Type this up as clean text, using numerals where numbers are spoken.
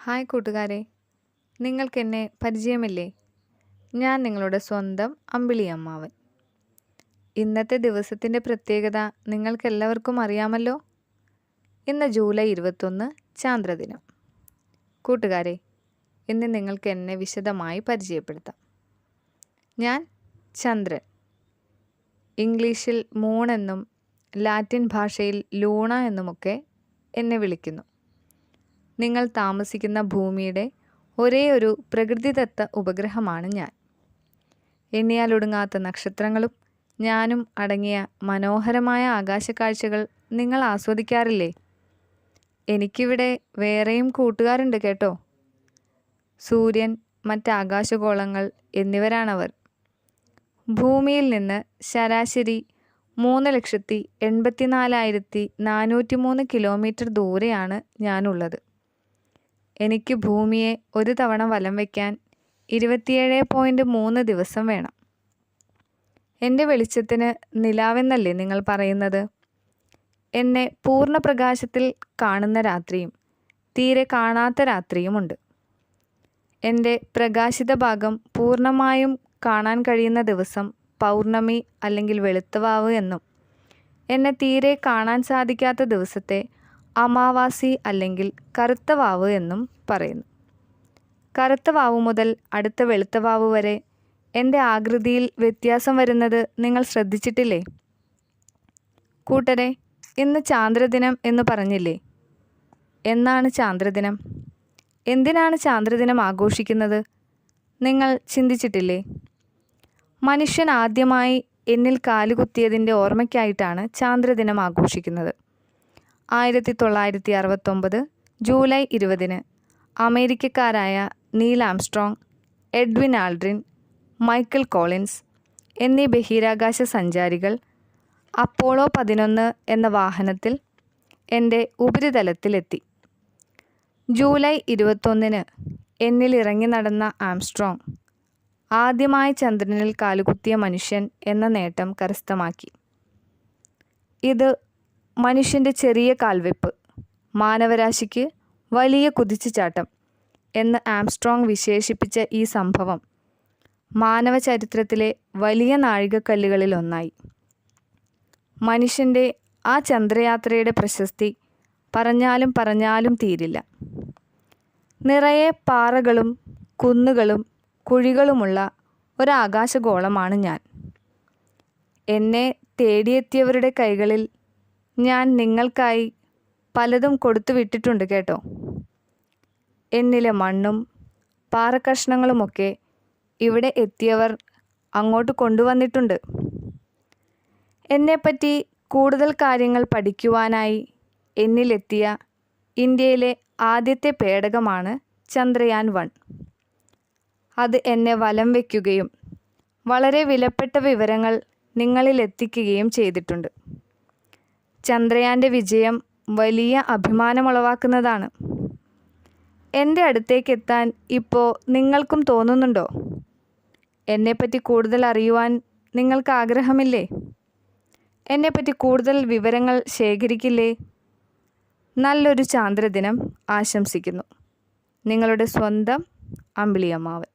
Hi കൂട്ടുകാരെ, നിങ്ങൾക്കെന്നെ പരിചയമില്ലേ? ഞാൻ നിങ്ങളുടെ സ്വന്തം അമ്പിളി അമ്മാവൻ. ഇന്നത്തെ ദിവസത്തിൻ്റെ പ്രത്യേകത നിങ്ങൾക്കെല്ലാവർക്കും അറിയാമല്ലോ. ഇന്ന് ജൂലൈ 21 ചാന്ദ്രദിനം. കൂട്ടുകാരെ, ഇന്ന് നിങ്ങൾക്ക് എന്നെ വിശദമായി പരിചയപ്പെടുത്താം. ഞാൻ ചന്ദ്രൻ. ഇംഗ്ലീഷിൽ മൂൺ എന്നും ലാറ്റിൻ ഭാഷയിൽ ലൂണ എന്നുമൊക്കെ എന്നെ വിളിക്കുന്നു. നിങ്ങൾ താമസിക്കുന്ന ഭൂമിയുടെ ഒരേ ഒരു പ്രകൃതിദത്ത ഉപഗ്രഹമാണ് ഞാൻ. എണ്ണിയാലൊടുങ്ങാത്ത നക്ഷത്രങ്ങളും ഞാനും അടങ്ങിയ മനോഹരമായ ആകാശക്കാഴ്ചകൾ നിങ്ങൾ ആസ്വദിക്കാറില്ലേ? എനിക്കിവിടെ വേറെയും കൂട്ടുകാരുണ്ട് കേട്ടോ. സൂര്യൻ, മറ്റ് ആകാശഗോളങ്ങൾ എന്നിവരാണവർ. ഭൂമിയിൽ നിന്ന് ശരാശരി 3,84,403 കിലോമീറ്റർ ദൂരെയാണ് ഞാനുള്ളത്. എനിക്ക് ഭൂമിയെ ഒരു തവണ വലം വയ്ക്കാൻ 27.3 ദിവസം വേണം. എൻ്റെ വെളിച്ചത്തിന് നിലാവെന്നല്ലേ നിങ്ങൾ പറയുന്നത്? എന്നെ പൂർണ്ണ പ്രകാശത്തിൽ കാണുന്ന രാത്രിയും തീരെ കാണാത്ത രാത്രിയുമുണ്ട്. എൻ്റെ പ്രകാശിത ഭാഗം പൂർണ്ണമായും കാണാൻ കഴിയുന്ന ദിവസം പൗർണമി അല്ലെങ്കിൽ വെളുത്തവാവ് എന്നും, എന്നെ തീരെ കാണാൻ സാധിക്കാത്ത ദിവസത്തെ അമാവാസി അല്ലെങ്കിൽ കറുത്ത വാവ് എന്നും പറയുന്നു. കറുത്ത വാവ് മുതൽ അടുത്ത വെളുത്ത വാവ് വരെ എൻ്റെ ആകൃതിയിൽ വ്യത്യാസം വരുന്നത് നിങ്ങൾ ശ്രദ്ധിച്ചിട്ടില്ലേ? കൂട്ടരെ, ഇന്ന് ചാന്ദ്രദിനം എന്ന് പറഞ്ഞില്ലേ? എന്നാണ് ചാന്ദ്രദിനം? എന്തിനാണ് ചാന്ദ്രദിനം ആഘോഷിക്കുന്നത്? നിങ്ങൾ ചിന്തിച്ചിട്ടില്ലേ? മനുഷ്യൻ ആദ്യമായി എന്നിൽ കാലുകുത്തിയതിൻ്റെ ഓർമ്മയ്ക്കായിട്ടാണ് ചാന്ദ്രദിനം ആഘോഷിക്കുന്നത്. 1969 ജൂലൈ 20 അമേരിക്കക്കാരായ Neil Armstrong, Edwin Aldrin, Michael Collins എന്നീ ബഹിരാകാശ സഞ്ചാരികൾ അപ്പോളോ 11 എന്ന വാഹനത്തിൽ എൻ്റെ ഉപരിതലത്തിലെത്തി. ജൂലൈ 21 എന്നിൽ ഇറങ്ങി നടന്ന ആംസ്ട്രോങ് ആദ്യമായി ചന്ദ്രനിൽ കാലുകുത്തിയ മനുഷ്യൻ എന്ന നേട്ടം കരസ്ഥമാക്കി. ഇത് മനുഷ്യൻ്റെ ചെറിയ കാൽവെപ്പ്, മാനവരാശിക്ക് വലിയ കുതിച്ചുചാട്ടം എന്ന് ആംസ്ട്രോങ് വിശേഷിപ്പിച്ച ഈ സംഭവം മാനവ ചരിത്രത്തിലെ വലിയ നാഴികക്കല്ലുകളിൽ ഒന്നായി. മനുഷ്യൻ്റെ ആ ചന്ദ്രയാത്രയുടെ പ്രശസ്തി പറഞ്ഞാലും തീരില്ല. നിറയെ പാറകളും കുന്നുകളും കുഴികളുമുള്ള ഒരാകാശഗോളമാണ് ഞാൻ. എന്നെ തേടിയെത്തിയവരുടെ കൈകളിൽ ഞാൻ നിങ്ങൾക്കായി പലതും കൊടുത്തു വിട്ടിട്ടുണ്ട് കേട്ടോ. എന്നിലെ മണ്ണും പാറക്കഷ്ണങ്ങളുമൊക്കെ ഇവിടെ എത്തിയവർ അങ്ങോട്ട് കൊണ്ടുവന്നിട്ടുണ്ട്. എന്നെപ്പറ്റി കൂടുതൽ കാര്യങ്ങൾ പഠിക്കുവാനായി എന്നിലെത്തിയ ഇന്ത്യയിലെ ആദ്യത്തെ പേടകമാണ് ചന്ദ്രയാൻ 1. അത് എന്നെ വലം വയ്ക്കുകയും വളരെ വിലപ്പെട്ട വിവരങ്ങൾ നിങ്ങളിലെത്തിക്കുകയും ചെയ്തിട്ടുണ്ട്. ചന്ദ്രയാൻ്റെ വിജയം വലിയ അഭിമാനമുളവാക്കുന്നതാണ്. എൻ്റെ അടുത്തേക്കെത്താൻ ഇപ്പോൾ നിങ്ങൾക്കും തോന്നുന്നുണ്ടോ? എന്നെപ്പറ്റി കൂടുതൽ അറിയുവാൻ നിങ്ങൾക്ക് ആഗ്രഹമില്ലേ? എന്നെപ്പറ്റി കൂടുതൽ വിവരങ്ങൾ ശേഖരിക്കില്ലേ? നല്ലൊരു ചാന്ദ്രദിനം ആശംസിക്കുന്നു. നിങ്ങളുടെ സ്വന്തം അമ്പിളി അമ്മാവൻ.